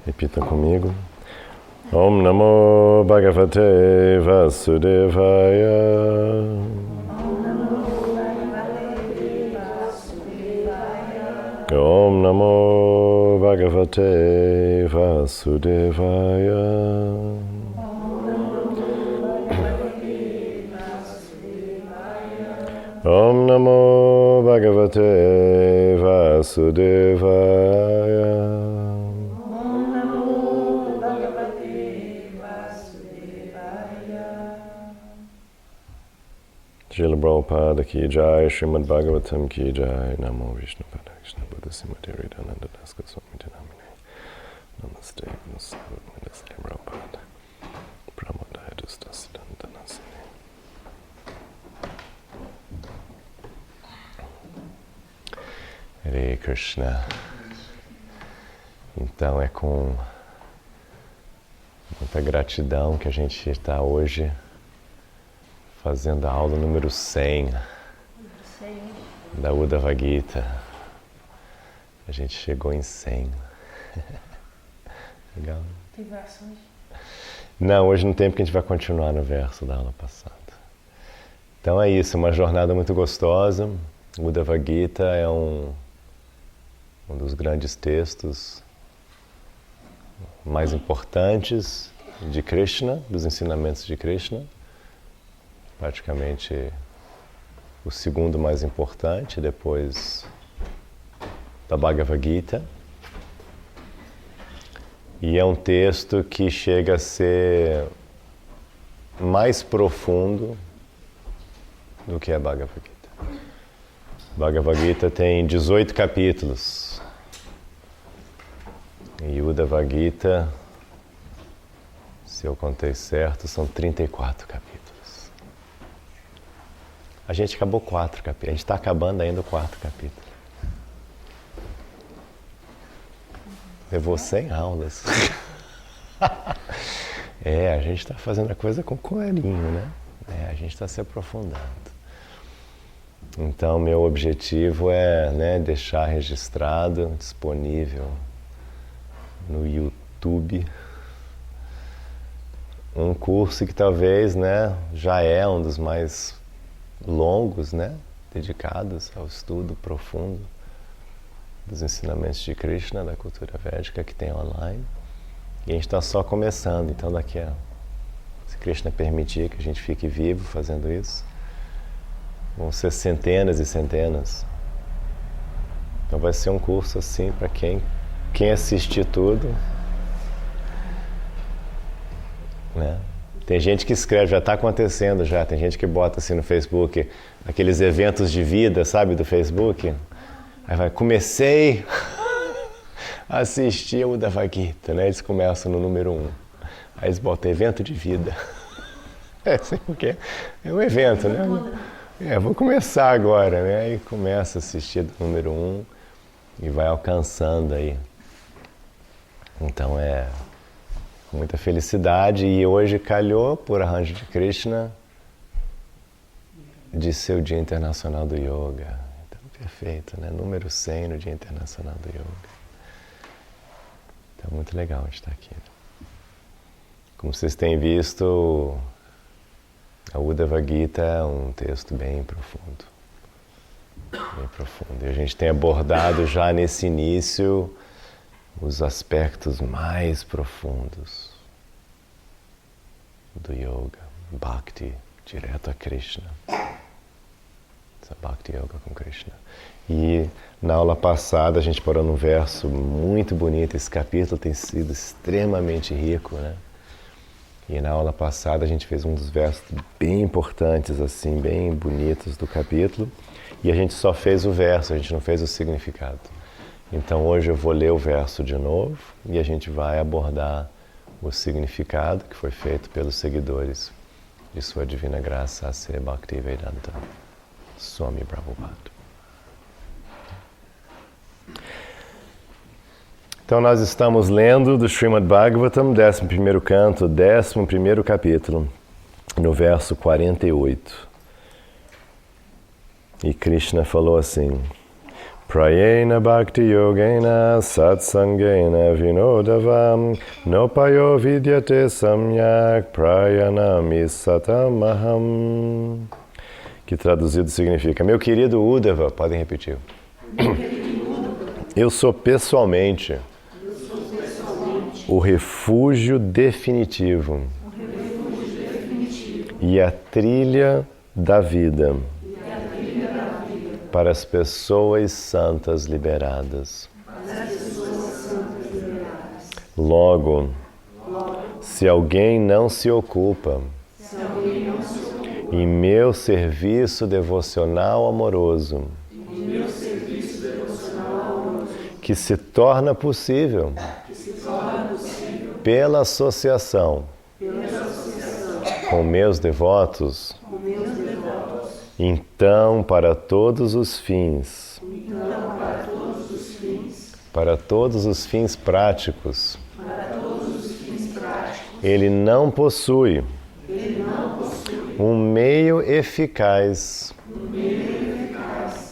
Repitam comigo. Om Namo Bhagavate Vasudevaya. Om Namo Bhagavate Vasudevaya. Om Namo Bhagavate Vasudevaya. Srila Prabhupada ki jai, Srimad Bhagavatam ki jai, Namo Vishnupada Krishna Buddha Simati Ridananda Das Goswami Dinamine. Namaste, Namaste Prabhupada. Pramodaya Dustasiddhanta Nasini. Hare Krishna. Então é com muita gratidão que a gente está hoje fazendo a aula número 100 da Uddhava Gita. A gente chegou em 100. Legal. Tem verso hoje? Não, hoje não tem, porque a gente vai continuar no verso da aula passada. Então é isso, uma jornada muito gostosa. O Uddhava Gita é um dos grandes textos mais importantes de Krishna, dos ensinamentos de Krishna. Praticamente o segundo mais importante, depois da Bhagavad Gita. E é um texto que chega a ser mais profundo do que a Bhagavad Gita. Bhagavad Gita tem 18 capítulos. E o Uddhava Gita, se eu contei certo, são 34 capítulos. A gente acabou 4 capítulos. A gente está acabando ainda o 4º capítulo. Levou 100 aulas. A gente está fazendo a coisa com carinho, né? A gente está se aprofundando. Então, meu objetivo é, deixar registrado, disponível no YouTube, um curso que talvez, já é um dos mais longos, dedicados ao estudo profundo dos ensinamentos de Krishna, da cultura védica, que tem online. E a gente está só começando, então daqui a, se Krishna permitir que a gente fique vivo fazendo isso, vão ser centenas e centenas. Então vai ser um curso assim para quem assistir tudo, Tem gente que escreve, já está acontecendo já, tem gente que bota assim no Facebook, aqueles eventos de vida, sabe, do Facebook. Aí vai, comecei a assistir o Uddhava Gita, Eles começam no número 1. Aí eles botam evento de vida. Assim, porque é um evento, vou começar agora, Aí começa a assistir do número 1 e vai alcançando aí. Então muita felicidade, e hoje calhou, por arranjo de Krishna, de ser o Dia Internacional do Yoga. Então, perfeito, Número 100 no Dia Internacional do Yoga. Então, muito legal a gente estar aqui. Como vocês têm visto, a Uddhava Gita é um texto bem profundo. Bem profundo. E a gente tem abordado já nesse início os aspectos mais profundos do yoga, bhakti, direto a Krishna. Essa bhakti yoga com Krishna. E na aula passada a gente parou num verso muito bonito. Esse capítulo tem sido extremamente rico, E na aula passada a gente fez um dos versos bem importantes, assim, bem bonitos do capítulo. E a gente só fez o verso, a gente não fez o significado. Então hoje eu vou ler o verso de novo e a gente vai abordar o significado que foi feito pelos seguidores de Sua Divina Graça A.C. Bhaktivedanta Swami Prabhupada. Então nós estamos lendo do Srimad Bhagavatam, 11º canto, 11º capítulo, no verso 48. E Krishna falou assim: Prayena bhakti yogena satsangena vinodavam nopayo vidyate samyak prayanami satamaham. Que traduzido significa: meu querido Uddhava, podem repetir. Eu sou pessoalmente o refúgio definitivo e a trilha da vida para as pessoas santas liberadas. Logo, se alguém não se ocupa em meu serviço devocional amoroso, que se torna possível pela associação com meus devotos, então, para todos os fins práticos, ele não possui um meio eficaz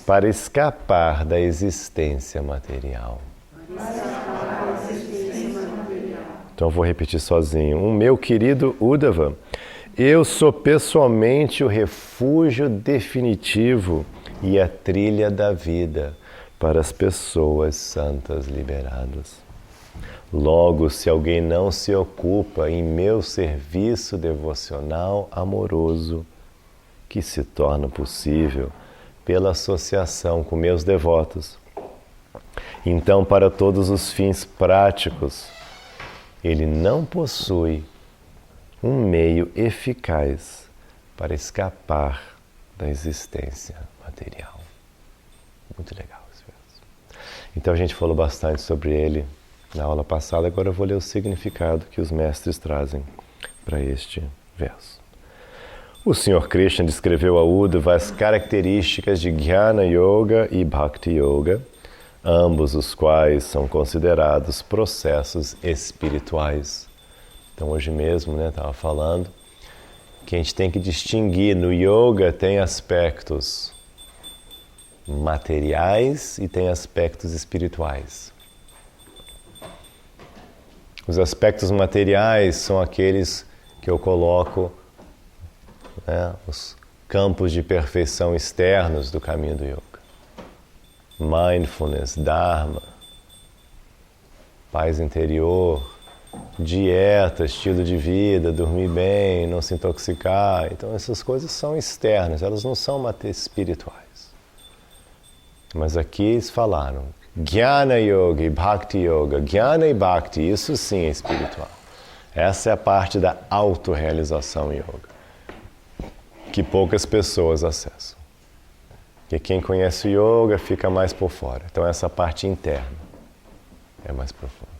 para escapar da existência material. Então eu vou repetir sozinho. Meu querido Uddhava, eu sou pessoalmente o refúgio definitivo e a trilha da vida para as pessoas santas liberadas. Logo, se alguém não se ocupa em meu serviço devocional amoroso, que se torna possível pela associação com meus devotos, então, para todos os fins práticos, ele não possui um meio eficaz para escapar da existência material. Muito legal esse verso. Então a gente falou bastante sobre ele na aula passada, agora eu vou ler o significado que os mestres trazem para este verso. O Sr. Krishna descreveu a Uddhava as características de Jnana Yoga e Bhakti Yoga, ambos os quais são considerados processos espirituais. Então hoje mesmo, estava falando que a gente tem que distinguir, no yoga tem aspectos materiais e tem aspectos espirituais. Os aspectos materiais são aqueles que eu coloco, os campos de perfeição externos do caminho do yoga. Mindfulness, Dharma, paz interior, dieta, estilo de vida, dormir bem, não se intoxicar. Então essas coisas são externas, elas não são espirituais. Mas aqui eles falaram Jnana Yoga e Bhakti Yoga. Jnana e Bhakti, isso sim é espiritual. Essa é a parte da autorrealização yoga, que poucas pessoas acessam. Porque quem conhece o yoga fica mais por fora. Então essa parte interna é mais profunda.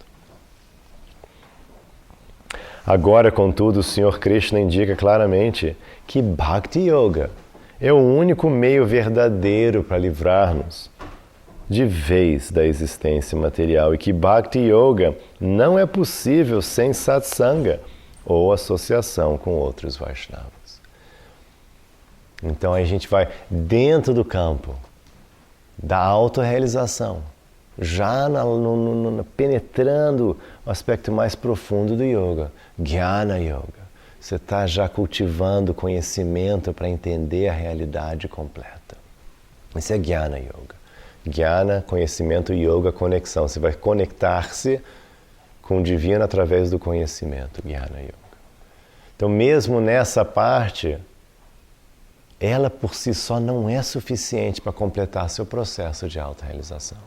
Agora, contudo, o Sr. Krishna indica claramente que Bhakti Yoga é o único meio verdadeiro para livrar-nos de vez da existência material e que Bhakti Yoga não é possível sem satsanga ou associação com outros Vaishnavas. Então a gente vai dentro do campo da autorrealização, já penetrando o aspecto mais profundo do yoga, Jnana Yoga. Você está já cultivando conhecimento para entender a realidade completa. Esse é Jnana Yoga. Jnana, conhecimento, yoga, conexão. Você vai conectar-se com o divino através do conhecimento, Jnana Yoga. Então mesmo nessa parte, ela por si só não é suficiente para completar seu processo de autorrealização.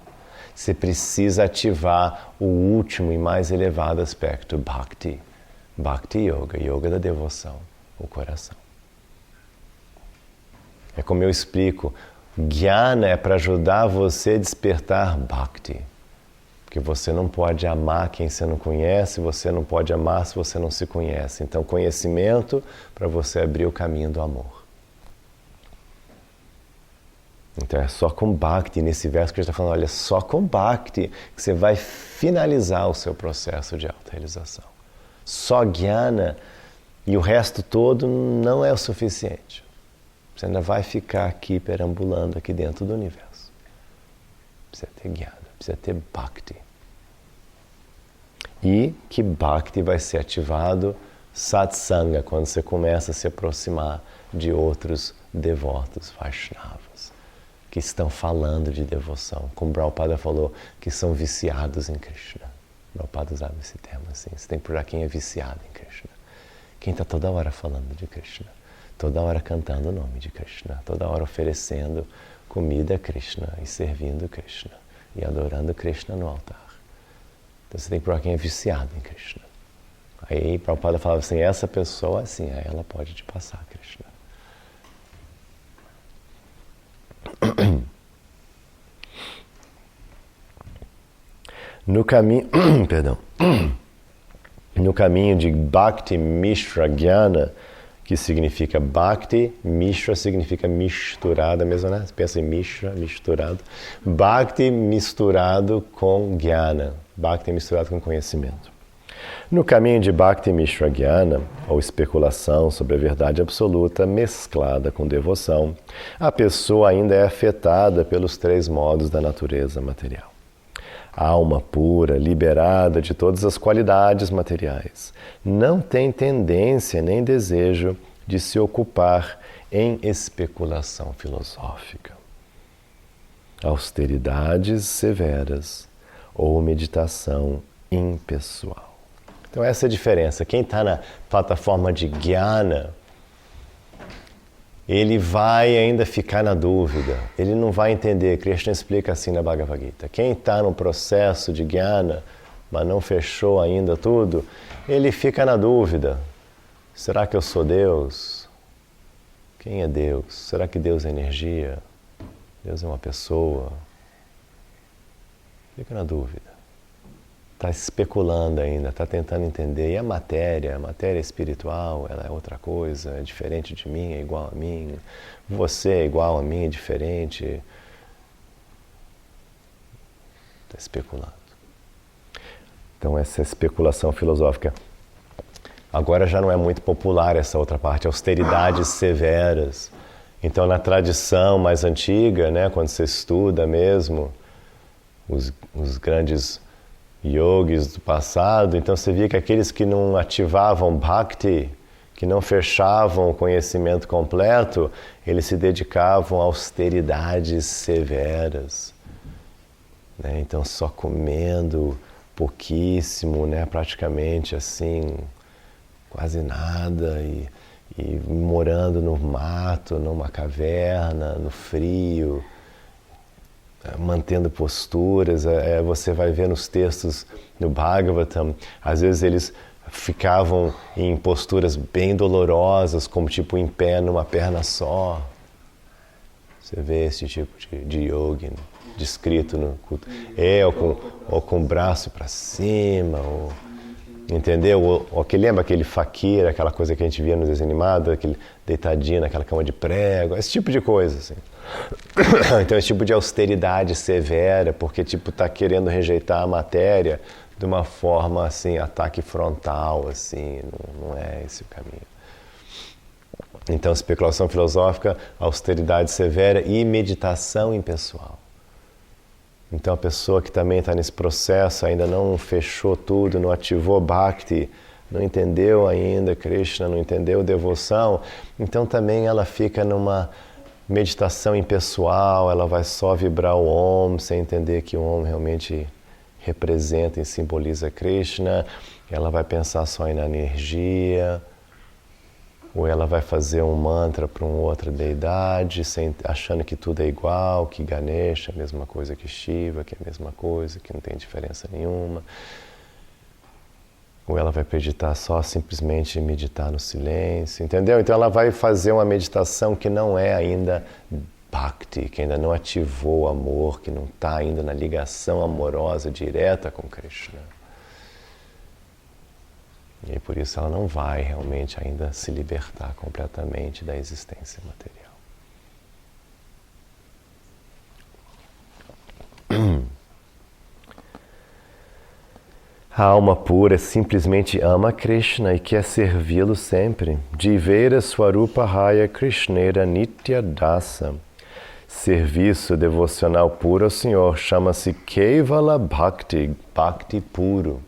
Você precisa ativar o último e mais elevado aspecto, Bhakti. Bhakti Yoga, Yoga da devoção, o coração. É como eu explico, Jnana é para ajudar você a despertar Bhakti. Porque você não pode amar quem você não conhece, você não pode amar se você não se conhece. Então, conhecimento para você abrir o caminho do amor. Então é só com Bhakti, nesse verso que a gente está falando, olha, só com Bhakti que você vai finalizar o seu processo de autorrealização. Só Jnana e o resto todo não é o suficiente. Você ainda vai ficar aqui perambulando aqui dentro do universo. precisa ter jnana, precisa ter bhakti. E que bhakti vai ser ativado satsanga, quando você começa a se aproximar de outros devotos Vaishnavas, que estão falando de devoção. Como Prabhupada falou, que são viciados em Krishna. Prabhupada usava esse termo assim. Você tem que procurar quem é viciado em Krishna. Quem está toda hora falando de Krishna. Toda hora cantando o nome de Krishna. Toda hora oferecendo comida a Krishna e servindo Krishna. E adorando Krishna no altar. Então você tem que procurar quem é viciado em Krishna. Aí Prabhupada falava assim, essa pessoa assim, aí ela pode te passar Krishna. No caminho, no caminho de Bhakti Mishra Jnana, que significa Bhakti, Mishra significa misturado, mesmo, né? Você pensa em Mishra, misturado. Bhakti misturado com Jnana. Bhakti misturado com conhecimento. No caminho de Bhakti Mishra Jnana, ou especulação sobre a verdade absoluta mesclada com devoção, a pessoa ainda é afetada pelos 3 modos da natureza material. A alma pura, liberada de todas as qualidades materiais, não tem tendência nem desejo de se ocupar em especulação filosófica, austeridades severas ou meditação impessoal. Então essa é a diferença. Quem está na plataforma de Jnana, ele vai ainda ficar na dúvida. Ele não vai entender. Krishna explica assim na Bhagavad Gita. Quem está no processo de Jnana, mas não fechou ainda tudo, ele fica na dúvida. Será que eu sou Deus? Quem é Deus? Será que Deus é energia? Deus é uma pessoa? Fica na dúvida. Está especulando ainda, está tentando entender. E a matéria espiritual, ela é outra coisa, é diferente de mim, é igual a mim. Você é igual a mim, é diferente. Está especulando. Então essa especulação filosófica. Agora já não é muito popular essa outra parte, austeridades severas. Então na tradição mais antiga, né, quando você estuda mesmo, os grandes yogis do passado, então você via que aqueles que não ativavam bhakti, que não fechavam o conhecimento completo, eles se dedicavam a austeridades severas, né? Então só comendo pouquíssimo, né? Praticamente assim, quase nada, e morando no mato, numa caverna, no frio, mantendo posturas. Você vai ver nos textos do Bhagavatam, às vezes eles ficavam em posturas bem dolorosas, como tipo em pé numa perna só. Você vê esse tipo de yogi, né, descrito no culto. Ou com o braço para cima, entendeu? Ou que lembra aquele fakir, aquela coisa que a gente via nos desenhos animados, aquele deitadinho naquela cama de prego, esse tipo de coisa, assim. Então esse tipo de austeridade severa, porque tipo está querendo rejeitar a matéria de uma forma assim, ataque frontal, assim, não é esse o caminho. Então especulação filosófica, austeridade severa e meditação impessoal. Então a pessoa que também está nesse processo, ainda não fechou tudo, não ativou Bhakti, não entendeu ainda Krishna, não entendeu devoção, então também ela fica numa meditação impessoal, ela vai só vibrar o Om, sem entender que o Om realmente representa e simboliza Krishna, ela vai pensar só na energia, ou ela vai fazer um mantra para uma outra deidade, achando que tudo é igual, que Ganesha é a mesma coisa que Shiva, que é a mesma coisa, que não tem diferença nenhuma. Ou ela vai meditar só simplesmente meditar no silêncio, entendeu? Então ela vai fazer uma meditação que não é ainda Bhakti, que ainda não ativou o amor, que não está ainda na ligação amorosa direta com Krishna. E por isso ela não vai realmente ainda se libertar completamente da existência material. A alma pura simplesmente ama Krishna e quer servi-lo sempre. Jivera Swarupa Raya Krishnera Nitya Dasa. serviço devocional puro ao Senhor chama-se Kevala Bhakti, Bhakti puro.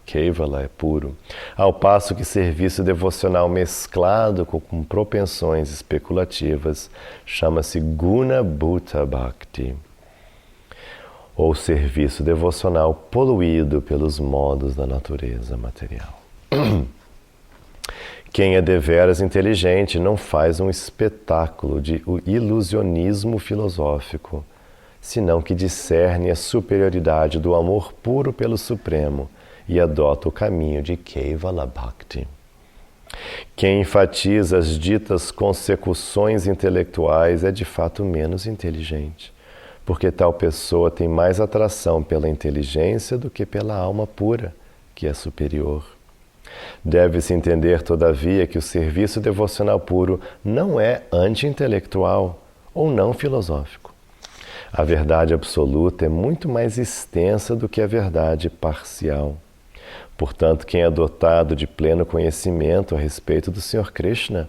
Kevala é puro. Ao passo que serviço devocional mesclado com propensões especulativas chama-se Guna Bhuta Bhakti, ou serviço devocional poluído pelos modos da natureza material. Quem é deveras inteligente não faz um espetáculo de ilusionismo filosófico, senão que discerne a superioridade do amor puro pelo Supremo e adota o caminho de Kevala Bhakti. Quem enfatiza as ditas consecuções intelectuais é de fato menos inteligente, porque tal pessoa tem mais atração pela inteligência do que pela alma pura, que é superior. Deve-se entender, todavia, que o serviço devocional puro não é anti-intelectual ou não filosófico. A verdade absoluta é muito mais extensa do que a verdade parcial. Portanto, quem é dotado de pleno conhecimento a respeito do Sr. Krishna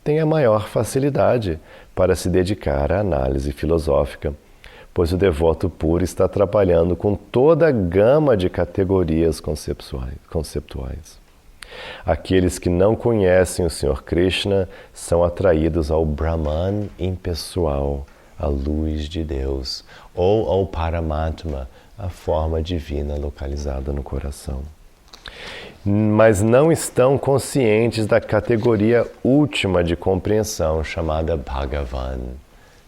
tem a maior facilidade para se dedicar à análise filosófica, pois o devoto puro está trabalhando com toda a gama de categorias conceptuais. Aqueles que não conhecem o Sr. Krishna são atraídos ao Brahman impessoal, a luz de Deus, ou ao Paramatma, a forma divina localizada no coração. Mas não estão conscientes da categoria última de compreensão, chamada Bhagavan.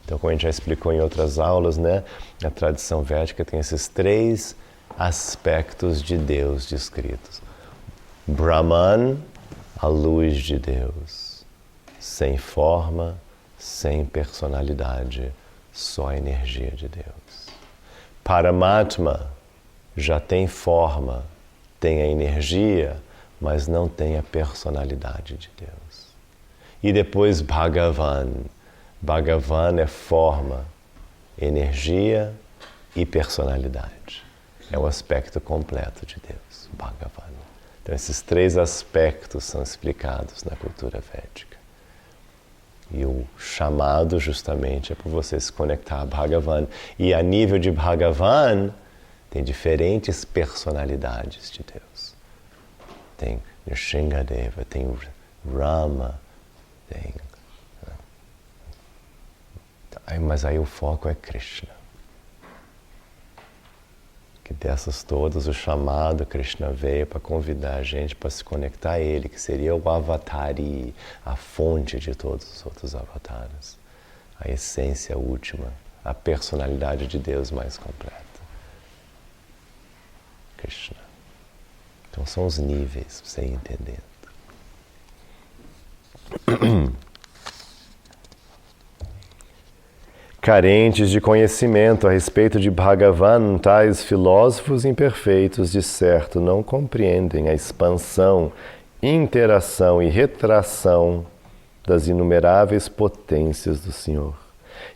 Então, como a gente já explicou em outras aulas, né, a tradição védica tem esses 3 aspectos de Deus descritos. Brahman, a luz de Deus, sem forma, sem personalidade, só a energia de Deus. Paramatma já tem forma, tem a energia, mas não tem a personalidade de Deus. E depois Bhagavan. Bhagavan é forma, energia e personalidade. É o aspecto completo de Deus, Bhagavan. Então, esses 3 aspectos são explicados na cultura védica. E o chamado, justamente, é para você se conectar a Bhagavan. E a nível de Bhagavan, tem diferentes personalidades de Deus. Tem Nrsingadeva, tem Rama, tem... Mas aí o foco é Krishna. Que dessas todas, o chamado Krishna veio para convidar a gente para se conectar a Ele, que seria o Avatari, a fonte de todos os outros avatares, a essência última, a personalidade de Deus mais completa. Krishna. Então são os níveis, para você ir entendendo. Carentes de conhecimento a respeito de Bhagavan, tais filósofos imperfeitos de certo não compreendem a expansão, interação e retração das inumeráveis potências do Senhor,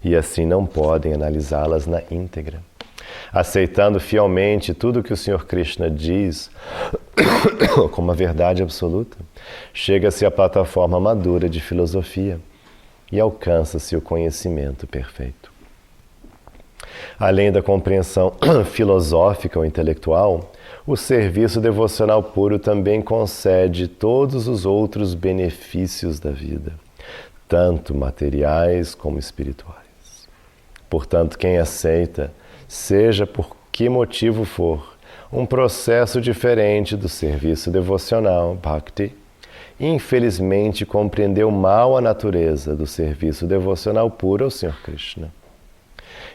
e assim não podem analisá-las na íntegra. Aceitando fielmente tudo o que o Senhor Krishna diz como a verdade absoluta, chega-se à plataforma madura de filosofia e alcança-se o conhecimento perfeito. Além da compreensão filosófica ou intelectual, o serviço devocional puro também concede todos os outros benefícios da vida, tanto materiais como espirituais. Portanto, quem aceita, seja por que motivo for, um processo diferente do serviço devocional, Bhakti, infelizmente compreendeu mal a natureza do serviço devocional puro ao Sr. Krishna.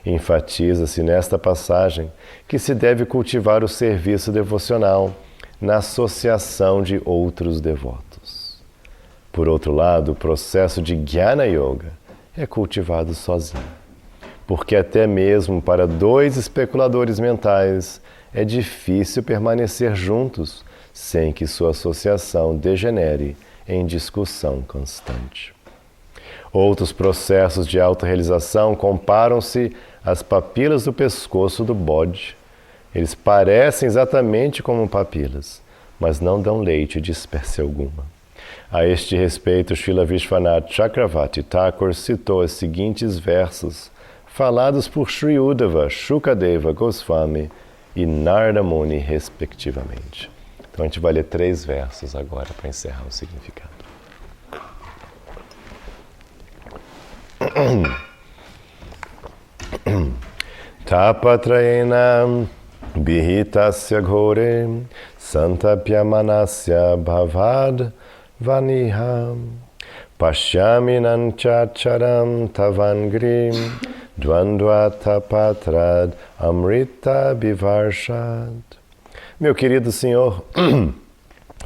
Enfatiza-se nesta passagem que se deve cultivar o serviço devocional na associação de outros devotos. Por outro lado, o processo de Jnana Yoga é cultivado sozinho, porque até mesmo para 2 especuladores mentais é difícil permanecer juntos sem que sua associação degenere em discussão constante. Outros processos de autorrealização comparam-se às papilas do pescoço do bode. Eles parecem exatamente como papilas, mas não dão leite de espécie alguma. A este respeito, Srila Vishwanath Chakravarti Thakur citou os seguintes versos falados por Sri Uddhava, Shukadeva Goswami e Narada Muni, respectivamente. Então a gente vai ler 3 versos agora para encerrar o significado. Tapatrayena Bihitasya Ghore Santapyamanasya Bhavad Vaniham Pashyaminam Chacharam Tavangrim Dvandva Tapatrad Amrita Bivarshad. Meu querido Senhor,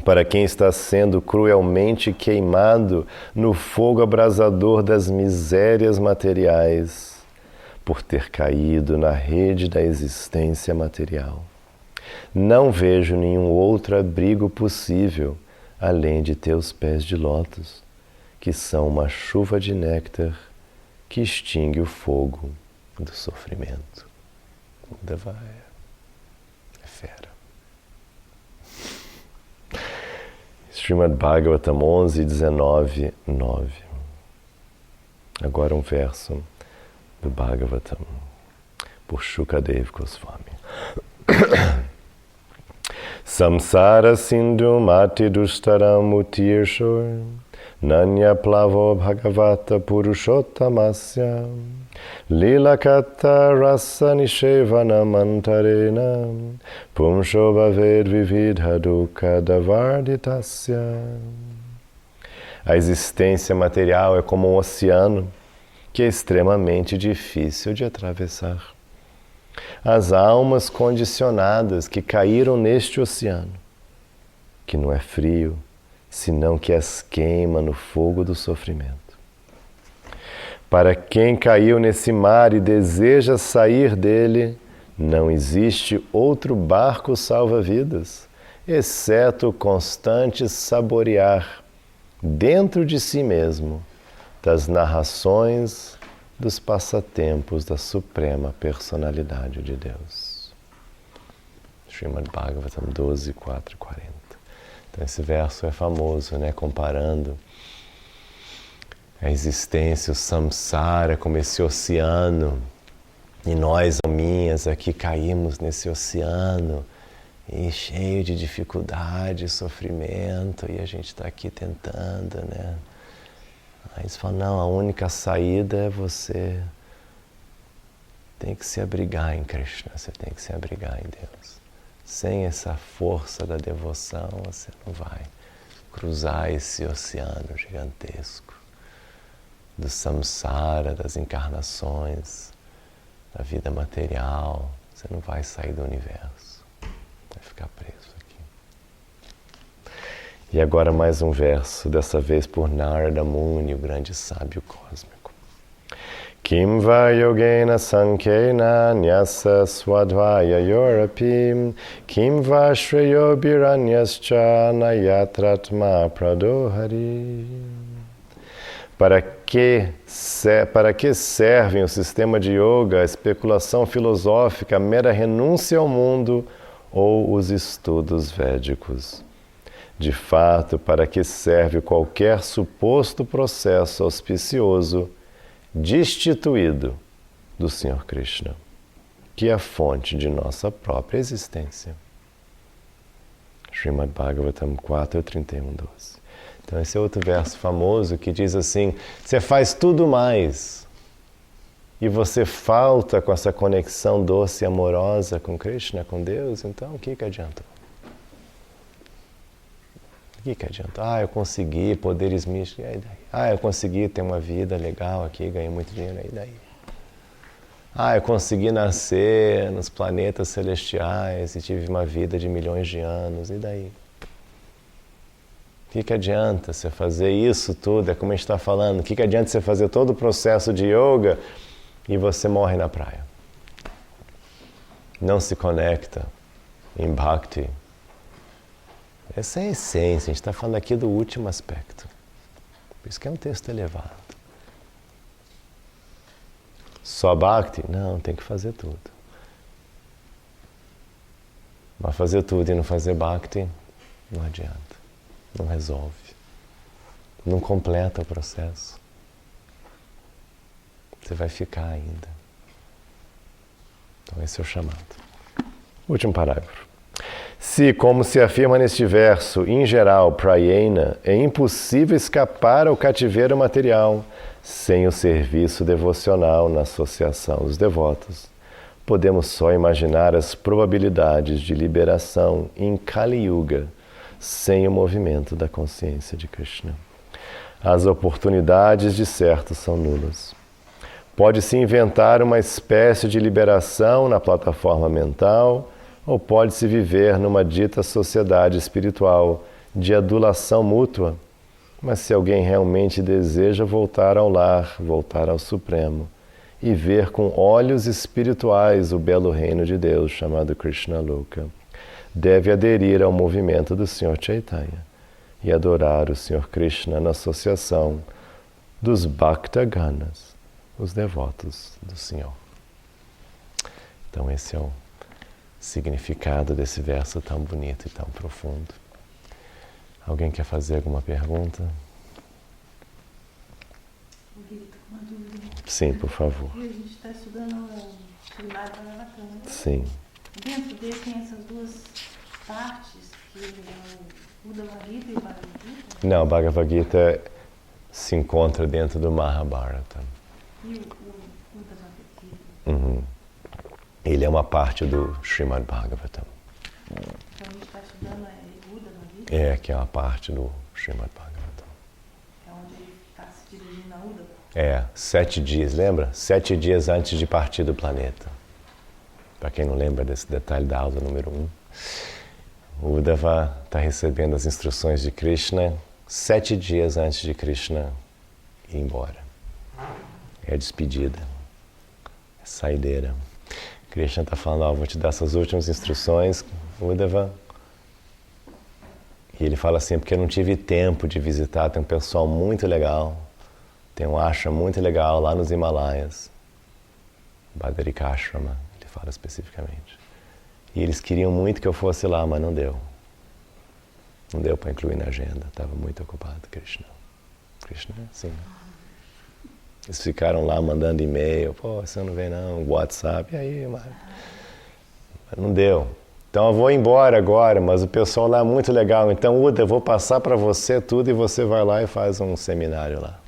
para quem está sendo cruelmente queimado no fogo abrasador das misérias materiais, por ter caído na rede da existência material, não vejo nenhum outro abrigo possível além de teus pés de lótus, que são uma chuva de néctar que extingue o fogo do sofrimento. Uddhava é fera. Srimad Bhagavatam 11, 19, 9. Agora um verso do Bhagavatam, por Shukadeva Goswami. Samsara Sindhu Mati Dustaram Utirshur Nanya Plavo Bhagavata Purushottamasya Lilakata Rasa Nishevana Mantarena Pumsho Bhaved Vividha Dukha Davarditasya. A existência material é como um oceano que é extremamente difícil de atravessar. As almas condicionadas que caíram neste oceano, que não é frio, senão que as queima no fogo do sofrimento. Para quem caiu nesse mar e deseja sair dele, não existe outro barco salva-vidas, exceto o constante saborear dentro de si mesmo das narrações dos passatempos da Suprema Personalidade de Deus. Srimad Bhagavatam 12, 4 e 40. Então esse verso é famoso, né? Comparando a existência, o samsara, como esse oceano, e nós, alminhas, aqui caímos nesse oceano, e cheio de dificuldade, sofrimento, e a gente está aqui tentando, né? Aí eles falam, não, a única saída é você tem que se abrigar em Krishna, você tem que se abrigar em Deus. Sem essa força da devoção, você não vai cruzar esse oceano gigantesco do samsara, das encarnações, da vida material. Você não vai sair do universo, vai ficar preso aqui. E agora mais um verso, dessa vez por Narada Muni, o grande sábio cósmico. Kim va yogena sankena nyasa swadvaya yorapim kim va shreyo biranyascha nayatratma pradohari. Para que servem o sistema de yoga, a especulação filosófica, a mera renúncia ao mundo ou os estudos védicos? De fato, para que serve qualquer suposto processo auspicioso destituído do Senhor Krishna, que é a fonte de nossa própria existência? Srimad Bhagavatam 4, 31, 12. Então esse é outro verso famoso que diz assim, você faz tudo mais e você falta com essa conexão doce e amorosa com Krishna, com Deus, então o que adianta? O que adianta? Eu consegui poderes místicos, e aí daí? Eu consegui ter uma vida legal aqui, ganhei muito dinheiro, e daí? Eu consegui nascer nos planetas celestiais e tive uma vida de milhões de anos, e daí? O que adianta você fazer isso tudo? É como a gente está falando, o que adianta você fazer todo o processo de yoga e você morre na praia? Não se conecta em bhakti. Essa é a essência, a gente está falando aqui do último aspecto. Por isso que é um texto elevado. Só bhakti? Não, tem que fazer tudo. Mas fazer tudo e não fazer bhakti, não adianta. Não resolve. Não completa o processo. Você vai ficar ainda Então esse é o chamado. Último parágrafo. Se, como se afirma neste verso, em geral, prayena, é impossível escapar ao cativeiro material sem o serviço devocional na associação dos devotos, podemos só imaginar as probabilidades de liberação em Kali Yuga sem o movimento da consciência de Krishna. As oportunidades, de certo, são nulas. Pode-se inventar uma espécie de liberação na plataforma mental, ou pode-se viver numa dita sociedade espiritual de adulação mútua. Mas se alguém realmente deseja voltar ao lar, voltar ao Supremo, e ver com olhos espirituais o belo reino de Deus chamado Krishna Loka, deve aderir ao movimento do Sr. Chaitanya e adorar o Sr. Krishna na associação dos Bhakta Ganas, os devotos do Senhor. Então esse é o significado desse verso tão bonito e tão profundo. Alguém quer fazer alguma pergunta? Uma dúvida. Sim, por favor. A gente está estudando o Srimad Bhagavatam, né? Sim. Dentro dele tem essas duas partes, que é o Uddhava Gita e o Bhagavad Gita? Não, o Bhagavad Gita se encontra dentro do Mahabharata. E o Uddhava Gita? Uhum. Ele é uma parte do Srimad Bhagavatam. Então a gente está estudando o Uddhava Gita? É, que é uma parte do Srimad Bhagavatam. É onde ele está se dirigindo a Uddhava? É, 7 dias, lembra? 7 dias antes de partir do planeta. Para quem não lembra desse detalhe da aula número 1, o Uddhava está recebendo as instruções de Krishna 7 dias antes de Krishna ir embora. É a despedida, é a saideira. Krishna está falando, vou te dar essas últimas instruções, Uddhava. E ele fala assim, porque eu não tive tempo de visitar, tem um pessoal muito legal, tem um ashram muito legal lá nos Himalaias, Badarikashrama, ele fala especificamente. E eles queriam muito que eu fosse lá, mas não deu. Não deu para incluir na agenda, estava muito ocupado, Krishna. Krishna é assim. Eles ficaram lá mandando e-mail, pô, você não vem não, WhatsApp, e aí, mas não deu. Então eu vou embora agora, mas o pessoal lá é muito legal, então Uda, eu vou passar para você tudo e você vai lá e faz um seminário lá.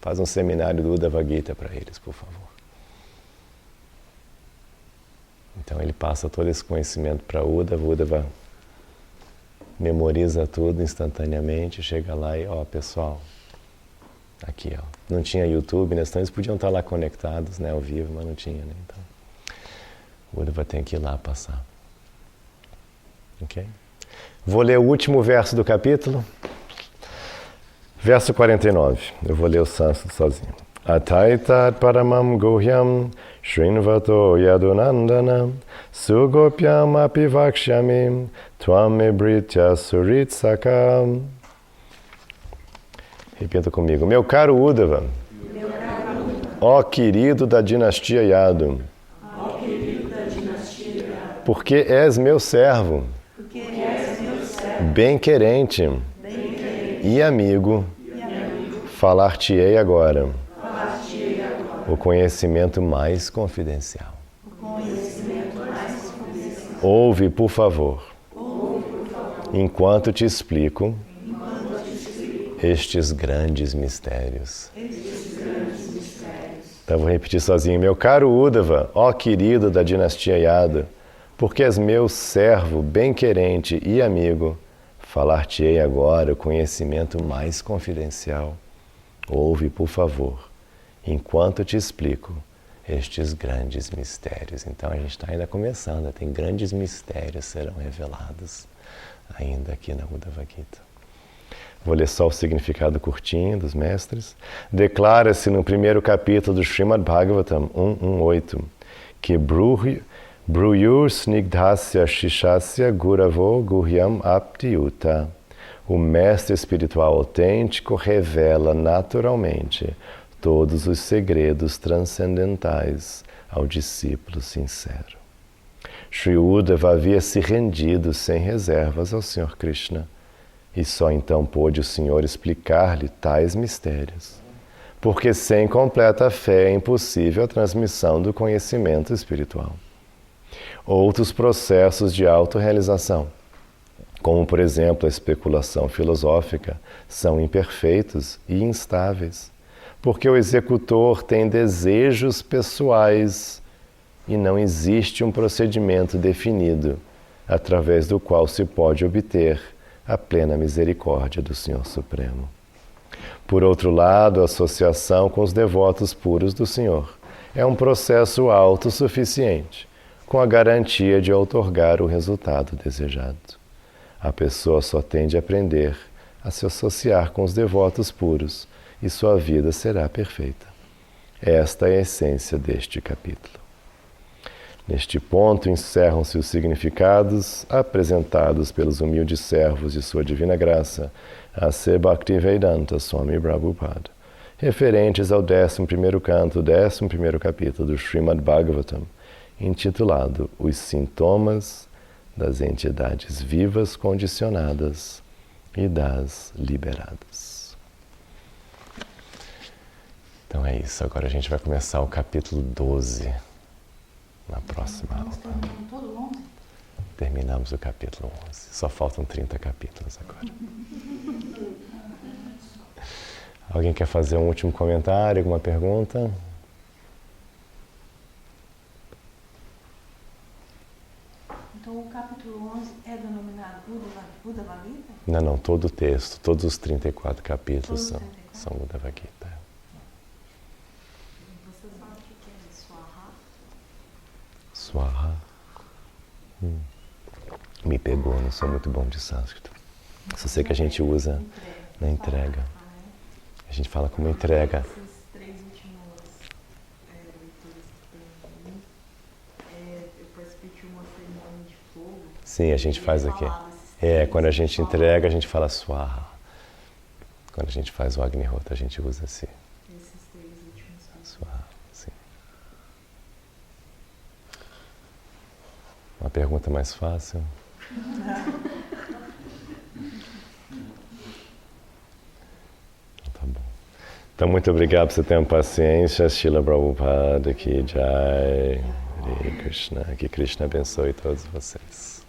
Faz um seminário do Uddhava Gita para eles, por favor. Então ele passa todo esse conhecimento para Uddhava, Uddhava memoriza tudo instantaneamente, chega lá e, ó, pessoal, aqui, ó. Não tinha YouTube, né? Então eles podiam estar lá conectados, né, ao vivo, mas não tinha, né? Então, o Uddhava tem que ir lá passar. Ok? Vou ler o último verso do capítulo. Verso 49. Eu vou ler o sânscrito sozinho. Ataitat paramam guhyam shrinvato yadunandana sugopyam apivakshyami tvam ebritya suritsakam. Repita comigo. Meu caro Uddhava, ó querido da dinastia Yadu, porque és meu servo, bem-querente e amigo, falar-te-ei agora o conhecimento mais confidencial. Ouve, por favor, enquanto te explico estes grandes mistérios. Então vou repetir sozinho. Meu caro Uddhava, ó querido da dinastia Yadu, porque és meu servo, bem-querente e amigo, falar-te-ei agora o conhecimento mais confidencial. Ouve, por favor, enquanto te explico estes grandes mistérios. Então a gente está ainda começando, tem grandes mistérios que serão revelados ainda aqui na Uddhava Gita. Vou ler só o significado curtinho dos mestres. Declara-se no primeiro capítulo do Srimad Bhagavatam 1.1.8 que Bruyur Snigdhasya Shishasya Guravo Guhyam Aptiyuta. O mestre espiritual autêntico revela naturalmente todos os segredos transcendentais ao discípulo sincero. Shri Uddhava havia se rendido sem reservas ao Sr. Krishna e só então pôde o Senhor explicar-lhe tais mistérios, porque sem completa fé é impossível a transmissão do conhecimento espiritual. Outros processos de autorrealização, como por exemplo a especulação filosófica, são imperfeitos e instáveis, porque o executor tem desejos pessoais e não existe um procedimento definido através do qual se pode obter a plena misericórdia do Senhor Supremo. Por outro lado, a associação com os devotos puros do Senhor é um processo autossuficiente, com a garantia de outorgar o resultado desejado. A pessoa só tende a aprender a se associar com os devotos puros e sua vida será perfeita. Esta é a essência deste capítulo. Neste ponto encerram-se os significados apresentados pelos humildes servos de Sua Divina Graça, A.C. Bhaktivedanta Swami Prabhupada, referentes ao 11º canto, 11º capítulo do Srimad Bhagavatam, intitulado Os Sintomas das Entidades Vivas Condicionadas e das Liberadas. Então é isso, agora a gente vai começar o capítulo 12 na próxima aula. Todo 11? Terminamos o capítulo 11, só faltam 30 capítulos agora. Alguém quer fazer um último comentário, alguma pergunta? Então o capítulo 11 é denominado Buddha Gita? Não, todo o texto, todos os 34 capítulos Todos são Buddha Gita. Você sabe o que é Swaha? Swaha. Me pegou, não sou muito bom de sânscrito. Só sei que a gente usa na entrega. A gente fala como entrega. Essas 3 últimas leituras que tem aí, eu participei de uma cerimônia de fogo. Sim, a gente faz aqui. É, Quando a gente entrega, a gente fala Swaha. Quando a gente faz o Agnihotra, a gente usa assim. Esses 3 últimos. Swaha, sim. Uma pergunta mais fácil? Tá bom. Então, muito obrigado por você ter paciência. Srila Prabhupada, que Jai. Hare Krishna. Que Krishna abençoe todos vocês.